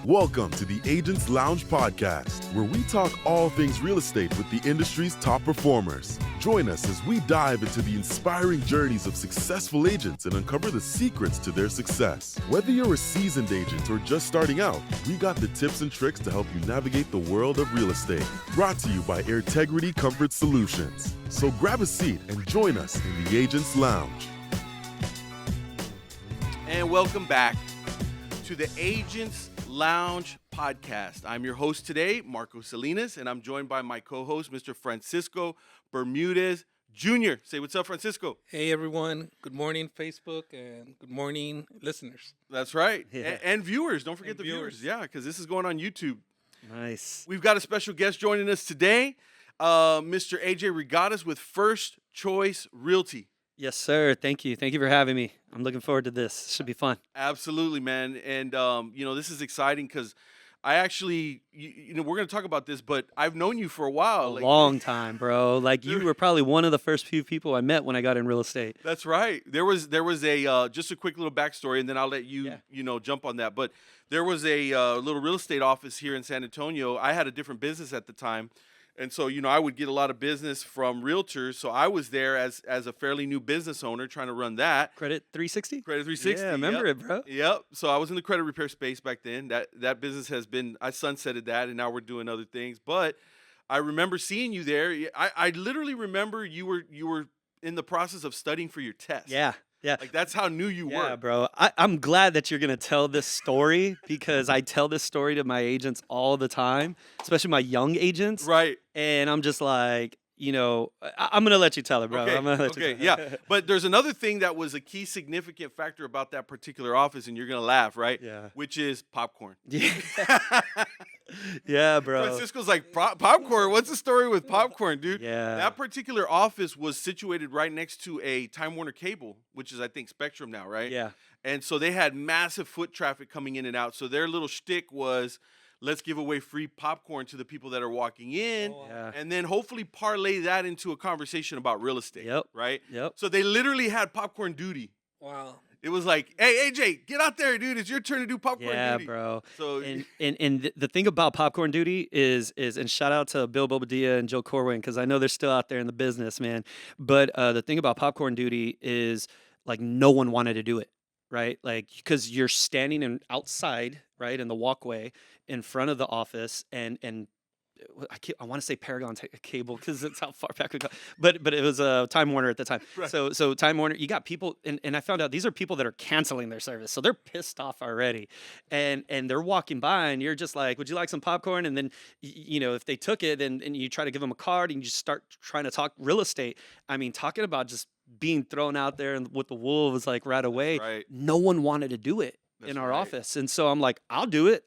Welcome to the Agents Lounge podcast, where we talk all things real estate with the industry's top performers. Join us as we dive into the inspiring journeys of successful agents and uncover the secrets to their success. Whether you're a seasoned agent or just starting out, we got the tips and tricks to help you navigate the world of real estate. Brought to you by Airtegrity Comfort Solutions. So grab a seat and join us in the Agents Lounge. And welcome back to the Agents Lounge podcast. I'm your host today, Marco Salinas, and I'm joined by my co-host, Mr. Francisco Bermudez Jr. Say what's up, Francisco. Hey, everyone. Good morning, Facebook, and good morning, listeners. That's right. Yeah. And viewers. Don't forget And the viewers. viewers. Yeah, because this is going on YouTube. Nice. We've got a special guest joining us today, Mr. AJ Reygadas with First Choice Realty. Yes, sir. Thank you. Thank you for having me. I'm looking forward to this. Should be fun. Absolutely, man. And, this is exciting because I actually, we're going to talk about this, but I've known you for a while. A long time, bro. Like, you were probably one of the first few people I met when I got in real estate. That's right. There was a just a quick little backstory, and then I'll let you jump on that. But there was a little real estate office here in San Antonio. I had a different business at the time, and so I would get a lot of business from realtors. So I was there as a fairly new business owner trying to run that. Credit 360? Credit 360. Yeah, I remember yep. it, bro. Yep. So I was in the credit repair space back then. That business has been, I sunsetted that, and now we're doing other things. But I remember seeing you there. I literally remember you were in the process of studying for your test. Yeah. Yeah. Like, that's how new you were. Yeah, bro. I'm glad that you're going to tell this story because I tell this story to my agents all the time, especially my young agents. Right. And I'm just like, I'm going to let you tell it, bro. Okay. I'm gonna let you Okay. tell Yeah. But there's another thing that was a key significant factor about that particular office, and you're going to laugh, right? Yeah. Which is popcorn. Yeah. Yeah, bro. Francisco's like, popcorn? What's the story with popcorn, dude? Yeah. That particular office was situated right next to a Time Warner Cable, which is, I think, Spectrum now, right? Yeah. And so they had massive foot traffic coming in and out. So their little shtick was, let's give away free popcorn to the people that are walking in, Yeah. and then hopefully parlay that into a conversation about real estate, Yep. right? Yep. So they literally had popcorn duty. Wow. It was like, hey, AJ, get out there, dude. It's your turn to do popcorn Yeah, duty. bro. So And the thing about popcorn duty is and shout out to Bill Bobadilla and Joe Corwin because I know they're still out there in the business, man. But the thing about popcorn duty is like no one wanted to do it, right? Like because you're standing outside, right, in the walkway in front of the office and I want to say Paragon Cable because it's how far back we go, but it was Time Warner at the time. Right. So Time Warner, you got people, and I found out these are people that are canceling their service, so they're pissed off already, and they're walking by, and you're just like, would you like some popcorn? And then if they took it, and you try to give them a card, and you just start trying to talk real estate. I mean, talking about just being thrown out there and with the wolves like right away. right. No one wanted to do it. That's In our right. office. And so I'm like, I'll do it.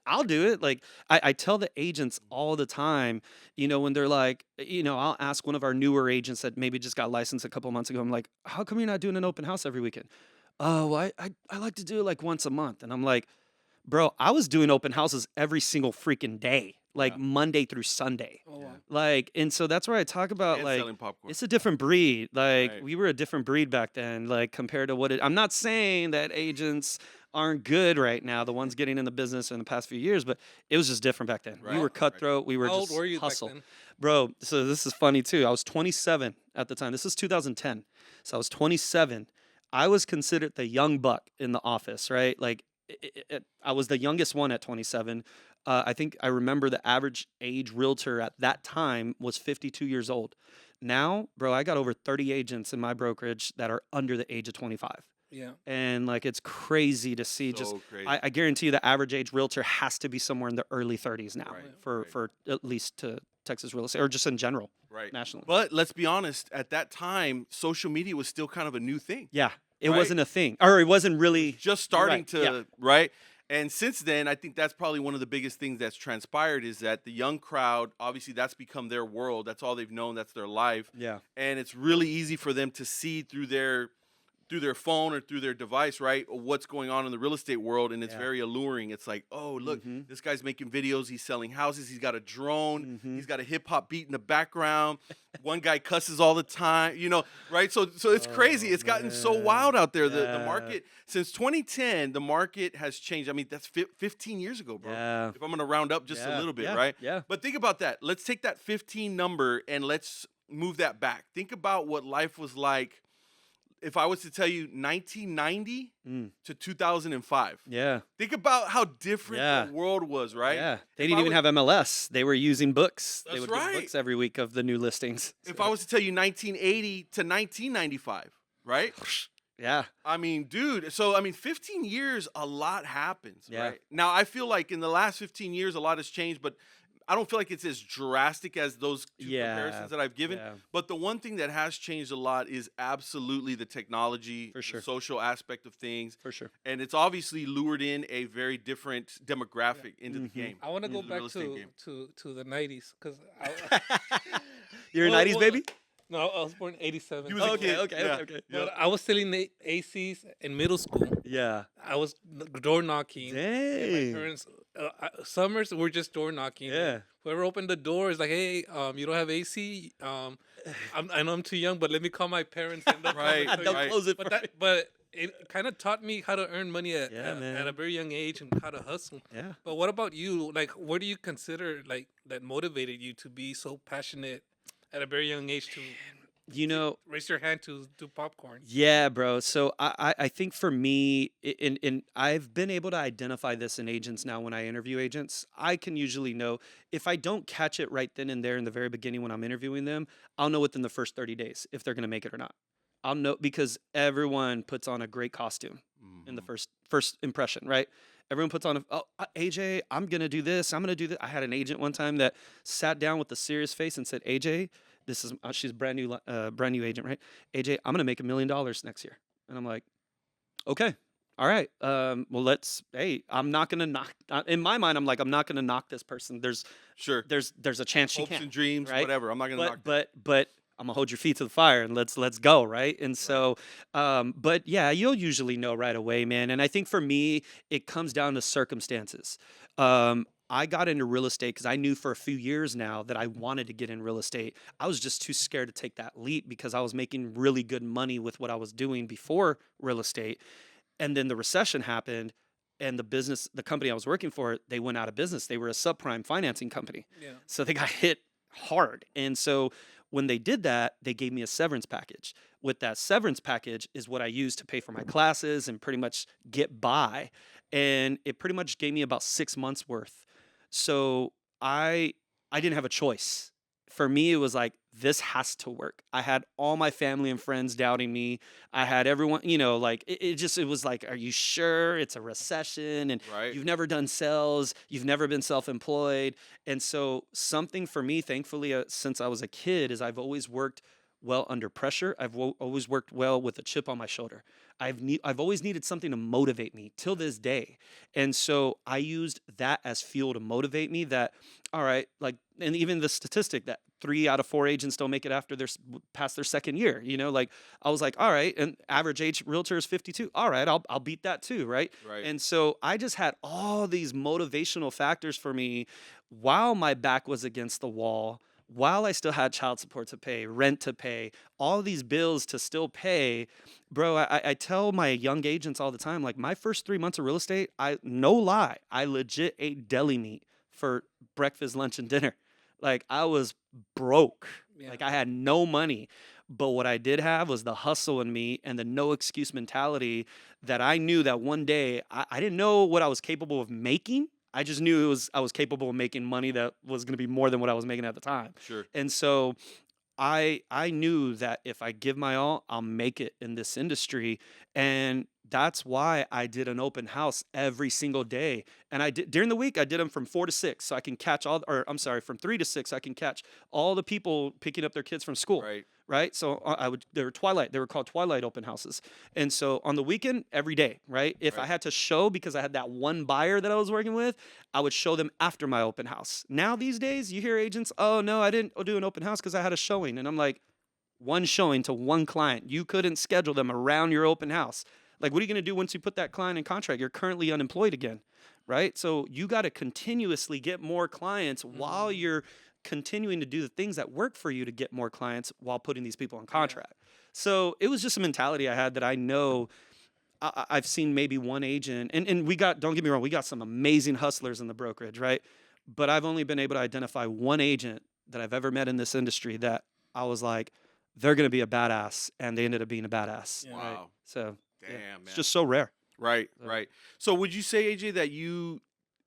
Like I tell the agents all the time, when they're like, I'll ask one of our newer agents that maybe just got licensed a couple months ago. I'm like, how come you're not doing an open house every weekend? Oh, well, I like to do it like once a month. And I'm like, bro, I was doing open houses every single freaking day, like Monday through Sunday. Oh, wow. Like, and so that's where I talk about And like, selling popcorn. it's a different breed. Like Right. we were a different breed back then, like compared to I'm not saying that agents aren't good right now, the ones getting in the business in the past few years, but it was just different back then. Right, We were right. cutthroat. We were How old just were you hustle. back then? Bro, so this is funny too. I was 27 at the time. This is 2010. So I was 27. I was considered the young buck in the office, right? Like I was the youngest one at 27. I think I remember the average age realtor at that time was 52 years old. Now, bro, I got over 30 agents in my brokerage that are under the age of 25. Yeah. And like it's crazy to see. So crazy. I guarantee you the average age realtor has to be somewhere in the early 30s now Right, for at least to Texas real estate or just in general Right. nationally. But let's be honest, at that time, social media was still kind of a new thing. Yeah, it Right. wasn't a thing, or it wasn't really. Just starting right, to, yeah. right? And since then, I think that's probably one of the biggest things that's transpired is that the young crowd, obviously that's become their world. That's all they've known. That's their life. Yeah. And it's really easy for them to see through their through their phone or through their device, right? What's going on in the real estate world, and it's very alluring. It's like, oh, look, this guy's making videos. He's selling houses. He's got a drone. He's got a hip hop beat in the background. One guy cusses all the time, right? So it's crazy. It's gotten so wild out there. The market, since 2010, the market has changed. I mean, that's 15 years ago, bro. Yeah. If I'm going to round up just a little bit, right? Yeah. But think about that. Let's take that 15 number and let's move that back. Think about what life was like. If I was to tell you 1990 to 2005, think about how different the world was, right? Yeah, they didn't even have MLS. They were using books. That's They would right. get books every week of the new listings. If I was to tell you 1980 to 1995, right? Yeah. I mean, dude, so 15 years, a lot happens, Yeah. right? Now, I feel like in the last 15 years, a lot has changed, but I don't feel like it's as drastic as those two comparisons that I've given. Yeah. But the one thing that has changed a lot is absolutely the technology, For sure. the social aspect of things. For sure. And it's obviously lured in a very different demographic into the game. I want to go into the real back estate game. to the 90s because You're a 90s baby? No, I was born in 87. You was a kid. Okay. Yep. But I was selling the ACs in middle school. Yeah. I was door knocking. And my Dang. parents, summers were just door knocking. Yeah. Whoever opened the door is like, hey, you don't have AC. I know I'm too young, but let me call my parents. And Right, They'll right. close it But for you. but it kind of taught me how to earn money at man. a very young age and how to hustle. Yeah. But what about you? Like, what do you consider like that motivated you to be so passionate at a very young age to raise your hand to do popcorn? Yeah, bro. So I think for me, in I've been able to identify this in agents now when I interview agents. I can usually know if I don't catch it right then and there in the very beginning when I'm interviewing them, I'll know within the first 30 days if they're going to make it or not. I'll know because everyone puts on a great costume in the first impression, right? Everyone puts on AJ, I'm going to do this. I'm going to do that. I had an agent one time that sat down with a serious face and said, AJ, this is she's a brand new agent, right? AJ, I'm gonna make $1 million next year, and I'm like, okay, all right. Well, I'm not gonna knock. In my mind, I'm like, I'm not gonna knock this person. There's a chance she Hopes can, and dreams, right? whatever. I'm not gonna knock. But I'm gonna hold your feet to the fire and let's go, right? And so, but yeah, you'll usually know right away, man. And I think for me, it comes down to circumstances. I got into real estate because I knew for a few years now that I wanted to get in real estate. I was just too scared to take that leap because I was making really good money with what I was doing before real estate. And then the recession happened and the company I was working for, they went out of business. They were a subprime financing company. Yeah. So they got hit hard. And so when they did that, they gave me a severance package. With that severance package is what I used to pay for my classes and pretty much get by. And it pretty much gave me about 6 months worth. So I didn't have a choice. For me, it was like, this has to work. I had all my family and friends doubting me. I had everyone, like it was like, are you sure it's a recession? And you've never done sales. You've never been self-employed. And so something for me, thankfully, since I was a kid, is I've always worked well under pressure. I've always worked well with a chip on my shoulder. I've always needed something to motivate me till this day. And so I used that as fuel to motivate me that, all right, like, and even the statistic that 3 out of 4 agents don't make it after past their second year, like I was like, all right, and average age realtor is 52. All right, I'll beat that too, right? And so I just had all these motivational factors for me while my back was against the wall, while I still had child support to pay, rent to pay, all these bills to still pay. Bro, I tell my young agents all the time, like my first 3 months of real estate, no lie, I legit ate deli meat for breakfast, lunch, and dinner. Like I was broke. Yeah. Like I had no money. But what I did have was the hustle in me and the no excuse mentality that I knew that one day I didn't know what I was capable of making. I just knew I was capable of making money that was going to be more than what I was making at the time. Sure. And so I knew that if I give my all, I'll make it in this industry. And that's why I did an open house every single day. And I did during the week, I did them from 4 to 6. So I can catch from 3 to 6, I can catch all the people picking up their kids from school. Right. So they were called Twilight open houses. And so on the weekend, every day, right? If I had to show because I had that one buyer that I was working with, I would show them after my open house. Now these days you hear agents, oh no, I didn't do an open house because I had a showing. And I'm like, one showing to one client. You couldn't schedule them around your open house. Like, what are you going to do once you put that client in contract? You're currently unemployed again, right? So you got to continuously get more clients while you're continuing to do the things that work for you to get more clients while putting these people on contract. So it was just a mentality I had that I know I've seen maybe one agent, and we got, don't get me wrong, we got some amazing hustlers in the brokerage, right? But I've only been able to identify one agent that I've ever met in this industry that I was like, they're going to be a badass, and they ended up being a badass. Yeah. Right? Wow. So Damn, man. it's just so rare. Right, right. So would you say, AJ, that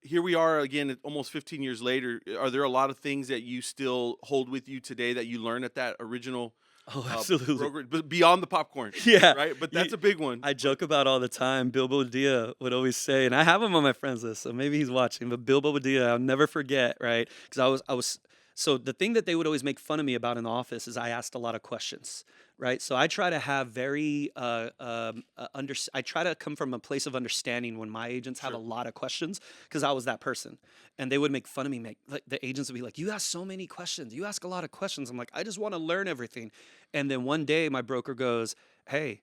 here we are again, almost 15 years later, are there a lot of things that you still hold with you today that you learned at that original Oh, absolutely. brokerage, but beyond the popcorn? Yeah. Right? But that's a big one. I joke about all the time. Bill Bobadilla would always say, and I have him on my friends list, so maybe he's watching, but Bill Bobadilla, I'll never forget, right? Because so the thing that they would always make fun of me about in the office is I asked a lot of questions, right? So I try to have I try to come from a place of understanding when my agents have a lot of questions, because I was that person. And they would make fun of me. Like, the agents would be like, you ask so many questions. You ask a lot of questions. I'm like, I just want to learn everything. And then one day my broker goes, hey,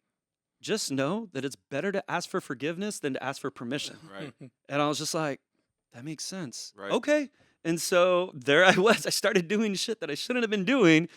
just know that it's better to ask for forgiveness than to ask for permission. Right. And I was just like, that makes sense. Right. Okay. And so there I was. I started doing shit that I shouldn't have been doing,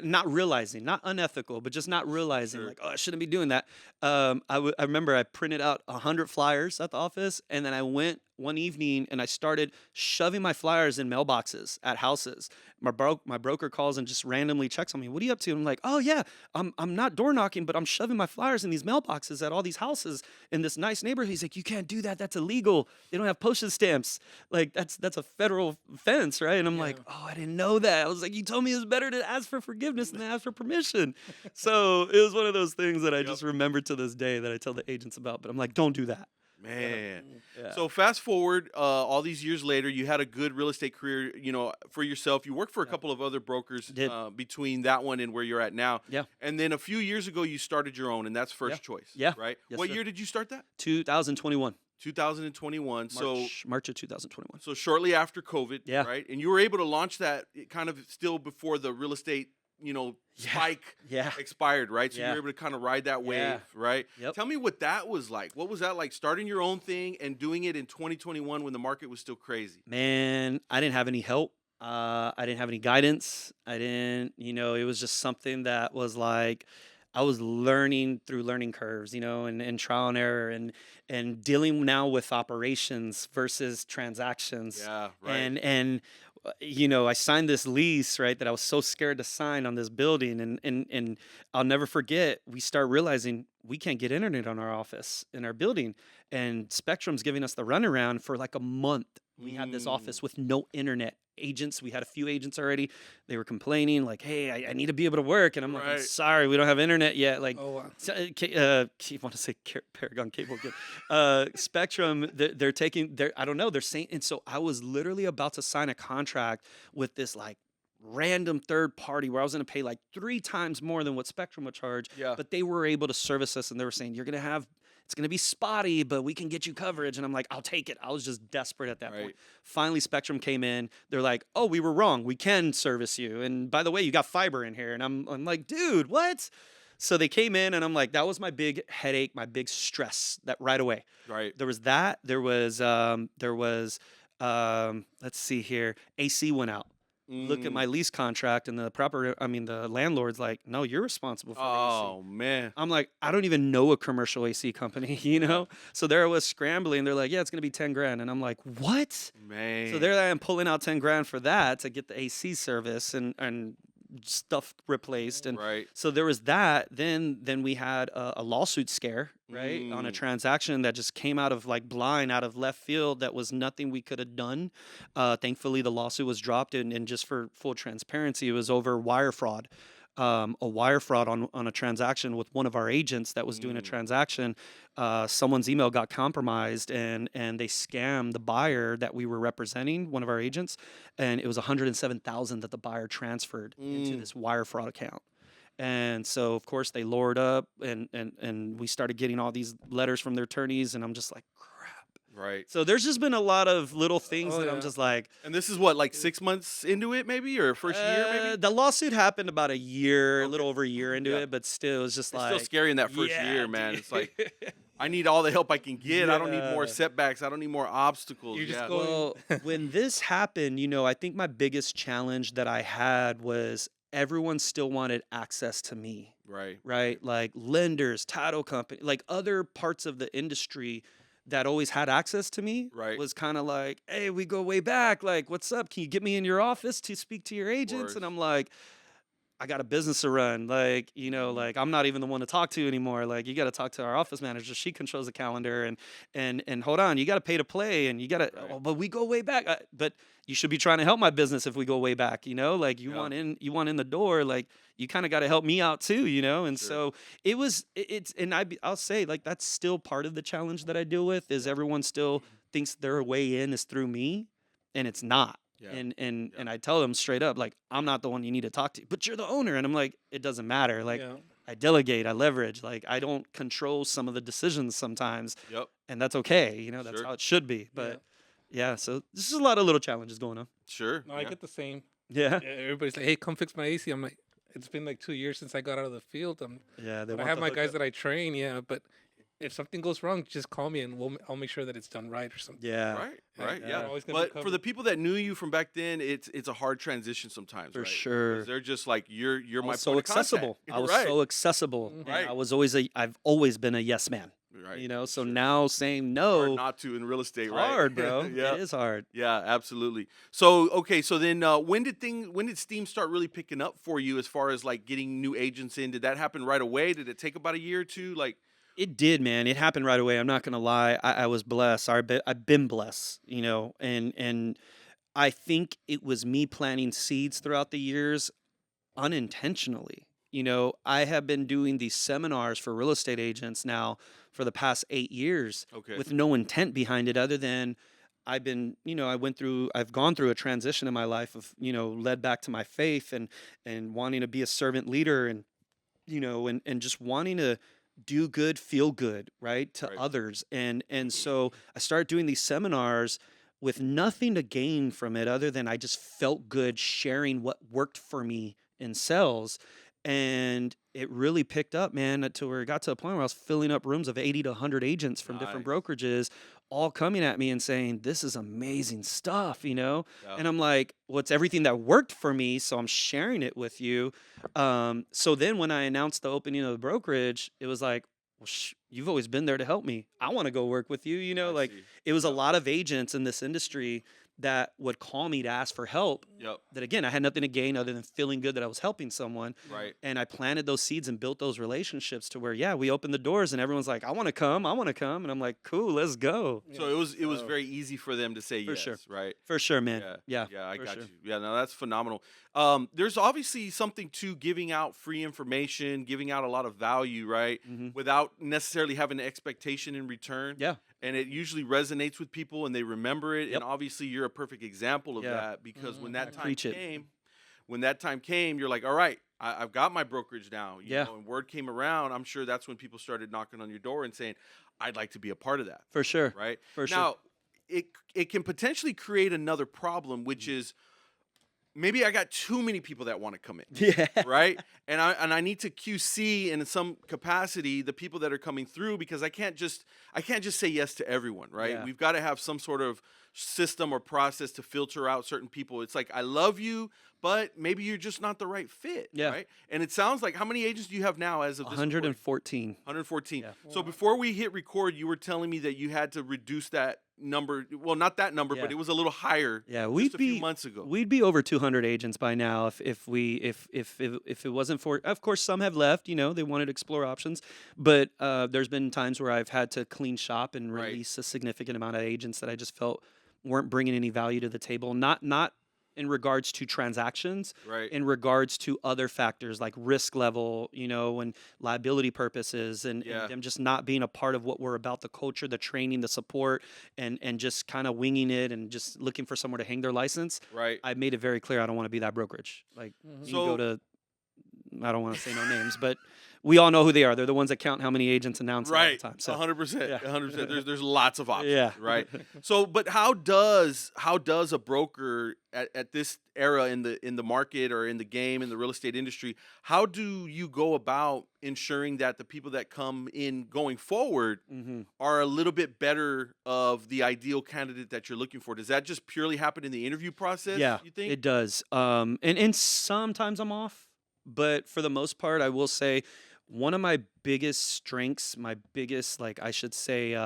not realizing, not unethical, but just not realizing, like, oh, I shouldn't be doing that. I remember I printed out 100 flyers at the office, and then I went one evening and I started shoving my flyers in mailboxes at houses. My broker calls and just randomly checks on me. What are you up to? And I'm like, oh yeah, I'm not door knocking, but I'm shoving my flyers in these mailboxes at all these houses in this nice neighborhood. He's like, you can't do that. That's illegal. They don't have postage stamps. Like, that's a federal offense, right? And I'm like, oh, I didn't know that. I was like, you told me it was better to ask for forgiveness than to ask for permission. So it was one of those things that I just remember to this day that I tell the agents about. But I'm like, don't do that. Man. Yeah. So fast forward, all these years later, you had a good real estate career, for yourself. You worked for a couple of other brokers between that one and where you're at now. Yeah. And then a few years ago, you started your own, and that's First Choice. Yeah. Right? Yes, What sir. year did you start that? 2021. 2021. March of 2021. So shortly after COVID, Yeah. right? And you were able to launch that kind of still before the real estate, spike Yeah. expired, right? So you Yeah. were able to kind of ride that wave, Yeah. right? Yep. Tell me what that was like. What was that like, starting your own thing and doing it in 2021 when the market was still crazy? Man, I didn't have any help. I didn't have any guidance. I didn't, it was just something that was like, I was learning through learning curves, and trial and error, and dealing now with operations versus transactions. Yeah, right. And I signed this lease, right, that I was so scared to sign on this building, and I'll never forget, we start realizing we can't get internet on our office in our building, and Spectrum's giving us the runaround for like a month. We had this office with no internet. Agents, we had a few agents already. They were complaining, like, "Hey, I need to be able to work," and I'm like, I'm sorry, we don't have internet yet. Like, Oh, wow. I want to say Paragon Cable, Spectrum. They're taking. I don't know. They're saying, and so I was literally about to sign a contract with this like random third party where I was going to pay like 3 times more than what Spectrum would charge. Yeah. But they were able to service us, and they were saying, it's going to be spotty, but we can get you coverage. And I'm like, I'll take it. I was just desperate at that point. Finally, Spectrum came in. They're like, oh, we were wrong. We can service you. And by the way, you got fiber in here. And I'm like, dude, what? So they came in, and I'm like, that was my big headache, my big stress that right away. Right. There was that. There was let's see here. AC went out. Look at my lease contract, and the landlord's like, no, you're responsible for AC. Oh, man. I'm like, I don't even know a commercial AC company, So there I was scrambling. They're like, yeah, it's going to be 10 grand. And I'm like, what? Man. So there I am pulling out 10 grand for that to get the AC service and stuff replaced. And so there was that. Then we had a lawsuit scare, right? On a transaction that just came out of like blind, out of left field. That was nothing we could have done. Thankfully, the lawsuit was dropped. And just for full transparency, it was over wire fraud. A wire fraud on a transaction with one of our agents that was doing a transaction. Someone's email got compromised, and they scammed the buyer that we were representing, one of our agents, and it was $107,000 that the buyer transferred into this wire fraud account. And so, of course, they lured up, and we started getting all these letters from their attorneys, and I'm just like, crap. Right. So there's just been a lot of little things Oh, that I'm yeah. just like, And this is what, like 6 months into it, maybe, or first year, maybe. the lawsuit happened about a year, a Okay. little over a year into Yeah. it, but still, it's just It's like still scary in that first yeah, year, man. dude. It's like I need all the help I can get. I don't need more Yeah. setbacks. I don't need more obstacles. You're just Yeah. going- Well, when this happened, I think my biggest challenge that I had was everyone still wanted access to me, Right. right? Like lenders, title company, like other parts of the industry that always had access to me Right. was kind of like, hey, we go way back. Like, what's up? Can you get me in your office to speak to your agents? And course. I'm like, I got a business to run. Like, like I'm not even the one to talk to anymore. Like, you got to talk to our office manager. She controls the calendar and hold on, you got to pay to play and you got to, Right. oh, but we go way back. But you should be trying to help my business if we go way back, like you Yeah. want in the door. Like you kind of got to help me out too, And Sure. so I'll say like, that's still part of the challenge that I deal with is everyone still thinks their way in is through me and it's not. Yeah. And I tell them straight up, like, I'm not the one you need to talk to, but you're the owner. And I'm like, it doesn't matter. Like, Yeah. I delegate, I leverage. Like, I don't control some of the decisions sometimes, Yep. and that's okay. That's Sure. how it should be. But yeah, so this is a lot of little challenges going on. Sure. No, I yeah. get the same. Yeah, Yeah, everybody's like, "Hey, come fix my AC." I'm like, "It's been like 2 years since I got out of the field." yeah. But I have my guys that I train. Yeah, but if something goes wrong, just call me and I'll make sure that it's done right or something. Yeah, Right. Yeah, Right. yeah. Yeah. Always gonna be But for covered. the people that knew you from back then, it's a hard transition sometimes. for right? sure. 'Cause they're just like you're I my was so point of contact. accessible. I was right. so accessible. Mhm. and Right. I've always been a yes man. Right. So Sure. now saying Hard no, not to in real estate, it's right? hard, bro. yeah. It is hard. Yeah, absolutely. So okay, so then when did Steam start really picking up for you as far as like getting new agents in? Did that happen right away? Did it take about a year or two? Like It did, man. It happened right away. I'm not gonna lie. I was blessed. I've been blessed, and I think it was me planting seeds throughout the years unintentionally. I have been doing these seminars for real estate agents now for the past 8 years okay. with no intent behind it other than I've gone through a transition in my life of, led back to my faith and wanting to be a servant leader and just wanting to do good, feel good, right, to Right. others. And so I started doing these seminars with nothing to gain from it other than I just felt good sharing what worked for me in sales. And it really picked up, man, to where it got to a point where I was filling up rooms of 80 to 100 agents from different Nice. brokerages, all coming at me and saying, this is amazing stuff, Yeah. And I'm like, well, it's everything that worked for me, so I'm sharing it with you. So then when I announced the opening of the brokerage, it was like, well, you've always been there to help me. I want to go work with you, I like see. it was a Yep. lot of agents in this industry that would call me to ask for help. Yep. That again, I had nothing to gain other than feeling good that I was helping someone. Right. And I planted those seeds and built those relationships to where, yeah, we opened the doors and everyone's like, I want to come. And I'm like, cool, let's go. So it was So- very easy for them to say For yes, sure. right? For sure, man. Yeah, Yeah. I for got sure. you. Yeah, no, that's phenomenal. There's obviously something to giving out free information, giving out a lot of value, right? Mhm. Without necessarily having an expectation in return. Yeah. And it usually resonates with people and they remember it. Yep. And obviously you're a perfect example of Yeah. that because when that time Preach it. came, you're like, all right, I've got my brokerage now. Yeah. And word came around. I'm sure that's when people started knocking on your door and saying, I'd like to be a part of that. For sure. Right. For sure. Now, it can potentially create another problem, which is maybe I got too many people that want to come in, Yeah. right? And I need to QC in some capacity the people that are coming through because I can't just say yes to everyone, right? Yeah. We've got to have some sort of system or process to filter out certain people. It's like I love you, but maybe you're just not the right fit, Yeah. right? And it sounds like how many agents do you have now as of this recording? 114. 114. Yeah. So before we hit record, you were telling me that you had to reduce that number. Well, not that number, but Yeah. it was a little higher. Yeah, just a few months ago. we'd be over 200 agents by now if it wasn't for. Of course, some have left. They wanted to explore options, but there's been times where I've had to clean shop and Right. release a significant amount of agents that I just felt weren't bringing any value to the table. Not in regards to transactions, Right. in regards to other factors like risk level, and liability purposes, and Yeah. them just not being a part of what we're about, the culture, the training, the support, and just kind of winging it and just looking for somewhere to hang their license. Right. I made it very clear I don't want to be that brokerage. Like you So- go to, I don't want to say no names, but we all know who they are. They're the ones that count how many agents announce it all the Right, time. So 100%, yeah. 100%. There's lots of options, Yeah. right? So, but how does a broker at this era in the market or in the game in the real estate industry, how do you go about ensuring that the people that come in going forward are a little bit better of the ideal candidate that you're looking for? Does that just purely happen in the interview process? Yeah, You think? it does. And sometimes I'm off, but for the most part, I will say one of my biggest strengths, my biggest, like I should say,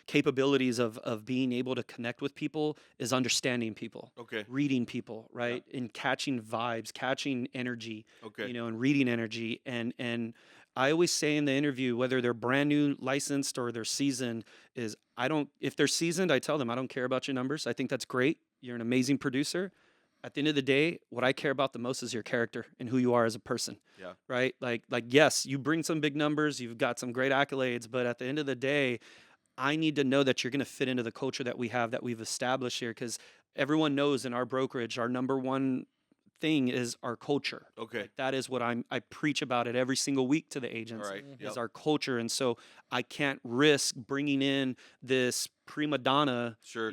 capabilities of being able to connect with people is understanding people, Okay. reading people, right, and catching vibes, catching energy, Okay. and reading energy, and I always say in the interview, whether they're brand new licensed or they're seasoned, is if they're seasoned, I tell them I don't care about your numbers. I think that's great. You're an amazing producer. At the end of the day, what I care about the most is your character and who you are as a person. Yeah. Right? Like yes, you bring some big numbers, you've got some great accolades, but at the end of the day, I need to know that you're going to fit into the culture that we have, that we've established here, because everyone knows in our brokerage, our number one thing is our culture. Okay. Like, that is what I preach about it every single week to the agents. All right. Is our culture, and so I can't risk bringing in this prima donna, Sure.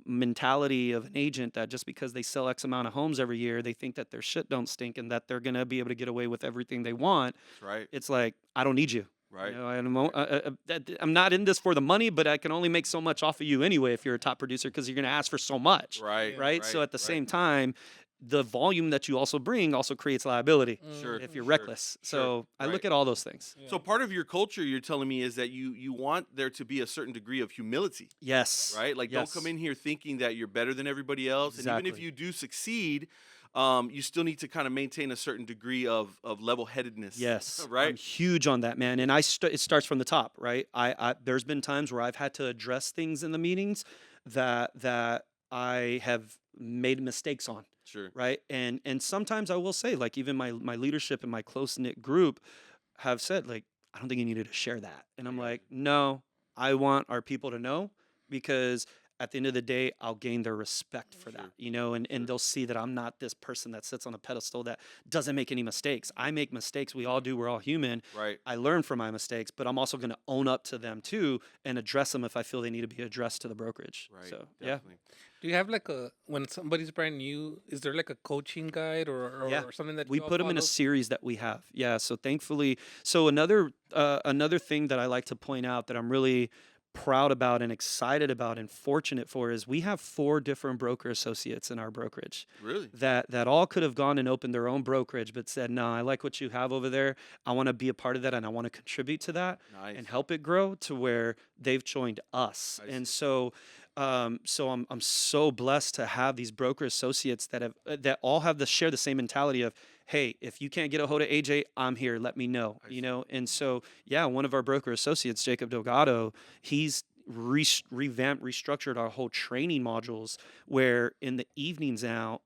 mentality of an agent that just because they sell X amount of homes every year, they think that their shit don't stink and that they're gonna be able to get away with everything they want. Right. It's like, I don't need you. Right. I'm not in this for the money, but I can only make so much off of you anyway if you're a top producer, because you're going to ask for so much. Right. So at the same time, the volume that you also bring also creates liability Sure. if you're Sure. reckless. Sure. So I Right. look at all those things. Yeah. So part of your culture, you're telling me, is that you want there to be a certain degree of humility, Yes. right? Like, Yes. don't come in here thinking that you're better than everybody else. And even if Exactly. you do succeed, you still need to kind of maintain a certain degree of level-headedness. Yes, I'm Right. huge on that, man. And it starts from the top, right? I there's been times where I've had to address things in the meetings that I have made mistakes on, Sure. right? And sometimes I will say, like, even my leadership and my close knit group have said, like, I don't think you needed to share that, and I'm like, no, I want our people to know, because at the end of the day, I'll gain their respect for that, and they'll see that I'm not this person that sits on a pedestal that doesn't make any mistakes. I make mistakes. We all do. We're all human. Right. I learn from my mistakes, but I'm also going to own up to them too and address them if I feel they need to be addressed to the brokerage. Right. So, Definitely. Do you have like when somebody's brand new, is there like a coaching guide or something that we you all put them in a follow? series that we have. Yeah. So thankfully, another thing that I like to point out that I'm really proud about and excited about and fortunate for is we have 4 different broker associates in our brokerage Really? that all could have gone and opened their own brokerage, but said, no, I like what you have over there. I want to be a part of that, and I want to contribute to that Nice. and help it grow to where they've joined us. I And see. so I'm so blessed to have these broker associates that all have share the same mentality of, hey, if you can't get a hold of AJ, I'm here. Let me know. I see. And so one of our broker associates, Jacob Delgado, he's revamped, restructured our whole training modules, where in the evenings now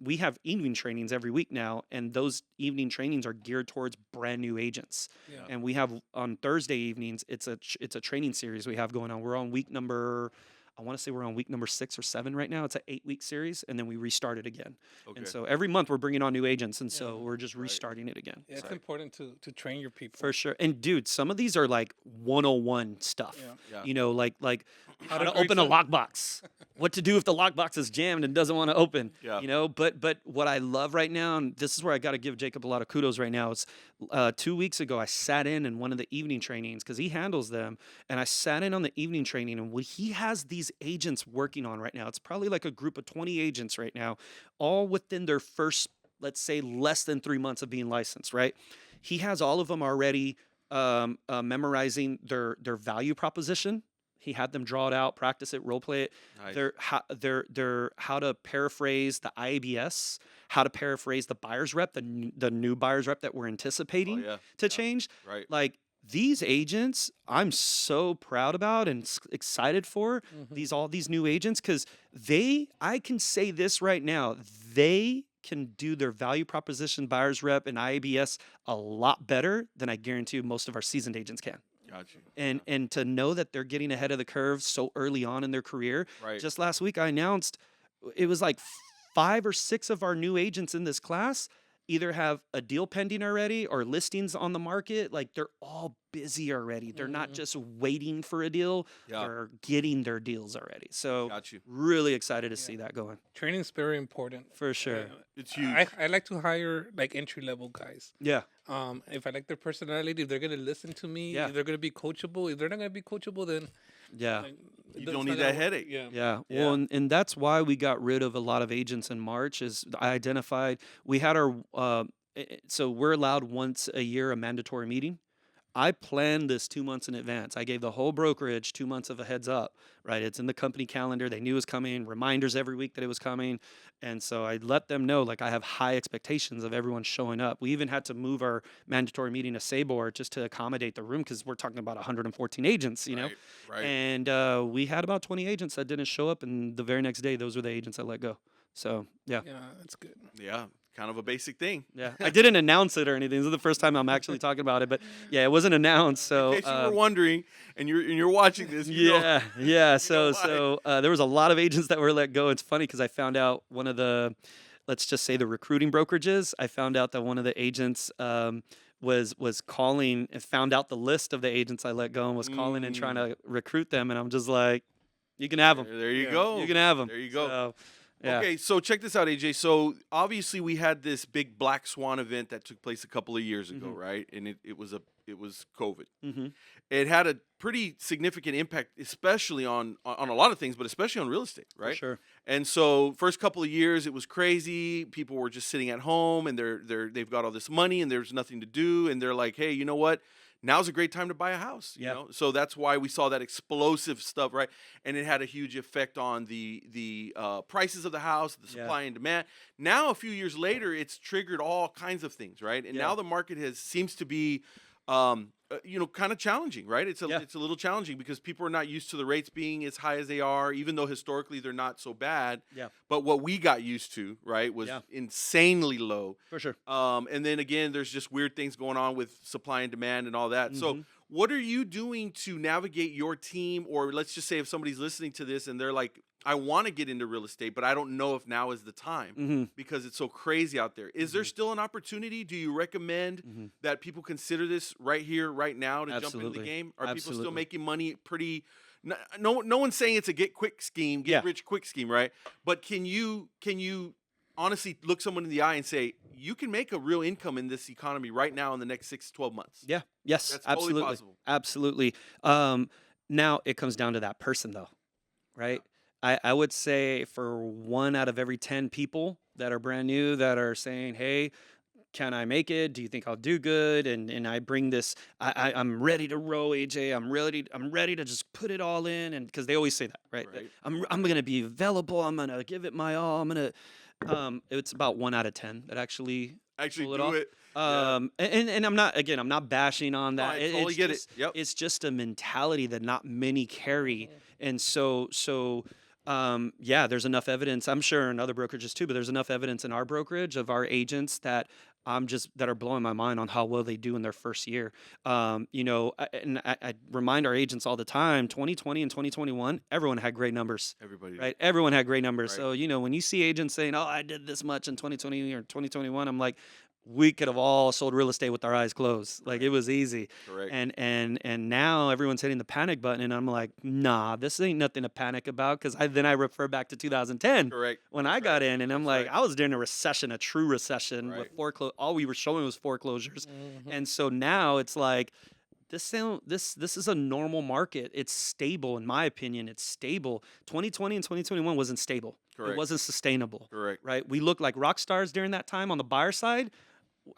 we have evening trainings every week now, and those evening trainings are geared towards brand new agents. Yeah. And we have on Thursday evenings, it's a training series we have going on. We're on week number, I want to say we're on week number 6 or 7 right now. It's an 8-week series, and then we restart it again. Okay. And so every month we're bringing on new agents, and so Yeah. we're just Right. restarting it again. Yeah, it's Right. important to train your people. For sure. And dude, some of these are like 101 stuff. Yeah. Yeah. Like how to grease open a it. lockbox, what to do if the lockbox is jammed and doesn't want to open. Yeah. But what I love right now, and this is where I got to give Jacob a lot of kudos right now, is 2 weeks ago I sat in one of the evening trainings because he handles them, and I sat in on the evening training, and he has these agents working on right now. It's probably like a group of 20 agents right now, all within their first, let's say, less than 3 months of being licensed, right? He has all of them already memorizing their value proposition. He had them draw it out, practice it, role play it. Nice. Their how to paraphrase the IABS, how to paraphrase the buyer's rep, the new buyer's rep that we're anticipating yeah. to change. Right. Like, these agents, I'm so proud about and excited for all these new agents, because I can say this right now, they can do their value proposition, buyer's rep, and IABS a lot better than I guarantee most of our seasoned agents can. Got you. And to know that they're getting ahead of the curve so early on in their career. Right. Just last week I announced it was like 5 or 6 of our new agents in this class either have a deal pending already or listings on the market. Like they're all busy already. They're not just waiting for a deal. Yeah. They're getting their deals already. So Got you. really excited to see that going. Training's very important. For sure. It's huge. I like to hire like entry level guys. Yeah. If I like their personality, if they're gonna listen to me, Yeah. if they're gonna be coachable. If they're not gonna be coachable, then Yeah. like, You it's don't not need gonna that work. headache. Yeah. Yeah. Yeah. Well, and that's why we got rid of a lot of agents in March. Is I identified we had our so we're allowed once a year a mandatory meeting. I planned this 2 months in advance. I gave the whole brokerage 2 months of a heads up, right? It's in the company calendar. They knew it was coming, reminders every week that it was coming. And so I let them know, like, I have high expectations of everyone showing up. We even had to move our mandatory meeting to Sabor just to accommodate the room because we're talking about 114 agents, you know? Right. And we had about 20 agents that didn't show up. And the very next day, those were the agents that let go. So, yeah. Yeah, that's good. Yeah. Kind of a basic thing. Yeah, I didn't announce it or anything. This is the first time I'm actually talking about it, but yeah, it wasn't announced. So In case you were wondering, and you're watching this, you know, yeah. So why. there was a lot of agents that were let go. It's funny because I found out one of the, let's just say the recruiting brokerages. I found out that one of the agents was calling and found out the list of the agents I let go and was calling and trying to recruit them, and I'm just like, you can have them. There you go. You can have them. There you go. So, yeah. Okay, so check this out, AJ. So obviously we had this big black swan event that took place a couple of years ago, right? And it was COVID. Mm-hmm. It had a pretty significant impact, especially on a lot of things, but especially on real estate, right? Sure. And so first couple of years it was crazy. People were just sitting at home and they've got all this money and there's nothing to do, and they're like, hey, you know what? Now's a great time to buy a house, you know? So that's why we saw that explosive stuff, right? And it had a huge effect on the prices of the house, the supply and demand. Now, a few years later, it's triggered all kinds of things, right? And now the market seems to be, kind of challenging, right? It's a little challenging because people are not used to the rates being as high as they are, even though historically they're not so bad. Yeah. But what we got used to, right, was insanely low. For sure. And then again, there's just weird things going on with supply and demand and all that. So what are you doing to navigate your team? Or let's just say if somebody's listening to this and they're like, I want to get into real estate, but I don't know if now is the time because it's so crazy out there. Is there still an opportunity? Do you recommend that people consider this right here, right now to jump into the game? Are people still making money pretty? No one's saying it's a get quick scheme, get rich quick scheme, right? But can you honestly look someone in the eye and say, you can make a real income in this economy right now in the next 6 to 12 months? Yeah. Yes. That's absolutely. totally possible. Absolutely. Now it comes down to that person, though, right? I would say for 1 out of every 10 people that are brand new that are saying, hey, can I make it? Do you think I'll do good? And I bring this, I'm ready to roll, AJ. I'm ready to just put it all in. And because they always say that, right? I'm going to be available. I'm going to give it my all. It's about 1 out of 10 that actually pull it do off. it. And I'm not bashing on that. I totally get it. Yep. It's just a mentality that not many carry. And so there's enough evidence. I'm sure in other brokerages too, but there's enough evidence in our brokerage of our agents that that are blowing my mind on how well they do in their first year. I remind our agents all the time, 2020 and 2021, everyone had great numbers. Everybody. Right? Everyone had great numbers. Right. So, when you see agents saying, oh, I did this much in 2020 or 2021, I'm like, we could have all sold real estate with our eyes closed. Like it was easy. Correct. And now everyone's hitting the panic button, and I'm like, nah, this ain't nothing to panic about. Because then I refer back to 2010 Correct. when I got in, and I'm like, right. I was during a recession, a true recession with all we were showing was foreclosures, and so now it's like. This is a normal market. It's stable, in my opinion. It's stable. 2020 and 2021 wasn't stable. Correct. It wasn't sustainable. Correct. Right? We looked like rock stars during that time on the buyer side.